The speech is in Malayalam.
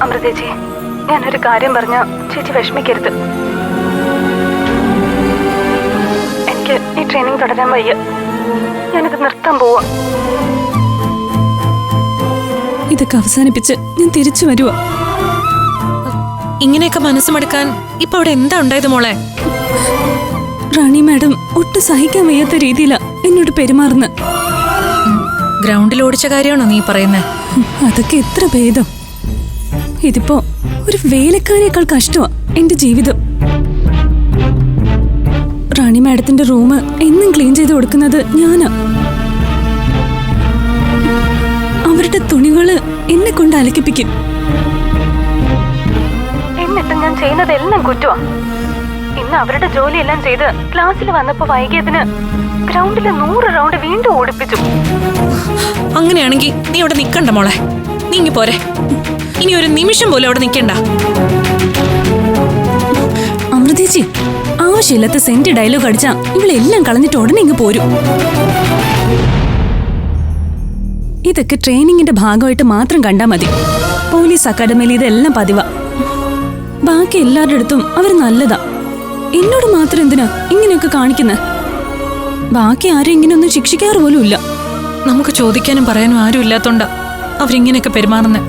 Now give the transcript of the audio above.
അമൃതേച്ചി, ഞാനൊരു കാര്യം പറഞ്ഞ ചേച്ചി വിഷമിക്കരുത്. എനിക്ക് ഈ ട്രെയിനിങ് തുടരാൻ വയ്യ. ഞാനത് നിർത്താൻ പോവാ. ഇതൊക്കെ അവസാനിപ്പിച്ച് ഞാൻ തിരിച്ചു വരുവാ. ഇങ്ങനെയൊക്കെ മനസ്സുമെടുക്കാൻ ഇപ്പൊ അവിടെ എന്താ ഉണ്ടായത് മോളെ? റാണി മാഡം ഒട്ടും സഹിക്കാൻ വയ്യാത്ത രീതിയിലാ എന്നോട് പെരുമാറുന്ന. ഗ്രൗണ്ടിൽ ഓടിച്ച കാര്യമാണോ നീ പറയുന്നേ? അതൊക്കെ എത്ര ഭേദം. ഇതിപ്പോ ഒരു വേലക്കാരേക്കാൾ കഷ്ടമാ എന്റെ ജീവിതം. റാണി മാഡത്തിന്റെ റൂം എന്നും ക്ലീൻ ചെയ്ത് കൊടുക്കുന്നത് ഞാനാ. അവരുടെ തുണികള് എന്നെ കൊണ്ട് അലക്കിപ്പിക്കും. എന്നിട്ട് ഞാൻ ചെയ്യുന്നതെല്ലാം കുറ്റമാ. ഇന്ന് അവരുടെ ജോലിയെല്ലാം ചെയ്ത് ക്ലാസ്സിൽ വന്നപ്പോ വൈകിയതിന് ഗ്രൗണ്ടിൽ 100 റൗണ്ട് വീണ്ടും ഓടിപ്പിച്ചു. അങ്ങനെയാണെങ്കിൽ നീ അവിടെ നിക്കണ്ട മോളെ, നീങ്ങി പോരെ. ഇനി ഒരു നിമിഷം പോലും അവിടെ നിക്കണ്ട. അമൃതേച്ചി, ആവശ്യമില്ലാത്ത സെന്റ് ഡയലോഗ് അടിച്ചാ ഇവളെല്ലാം കളഞ്ഞിട്ട് ഉടനെ ഇങ്ങ് പോരും. ഇതൊക്കെ ട്രെയിനിങ്ങിന്റെ ഭാഗമായിട്ട് മാത്രം കണ്ടാ മതി. പോലീസ് അക്കാഡമിയിൽ ഇതെല്ലാം പതിവാ. ബാക്കി എല്ലാവരുടെ അടുത്തും അവർ നല്ലതാ. എന്നോട് മാത്രം എന്തിനാ ഇങ്ങനെയൊക്കെ കാണിക്കുന്നത്? ബാക്കി ആരും ഇങ്ങനെയൊന്നും ശിക്ഷിക്കാറ് പോലും ഇല്ല. നമുക്ക് ചോദിക്കാനും പറയാനും ആരും ഇല്ലാത്തോണ്ടാ അവരിങ്ങനെയൊക്കെ പെരുമാറുന്നത്.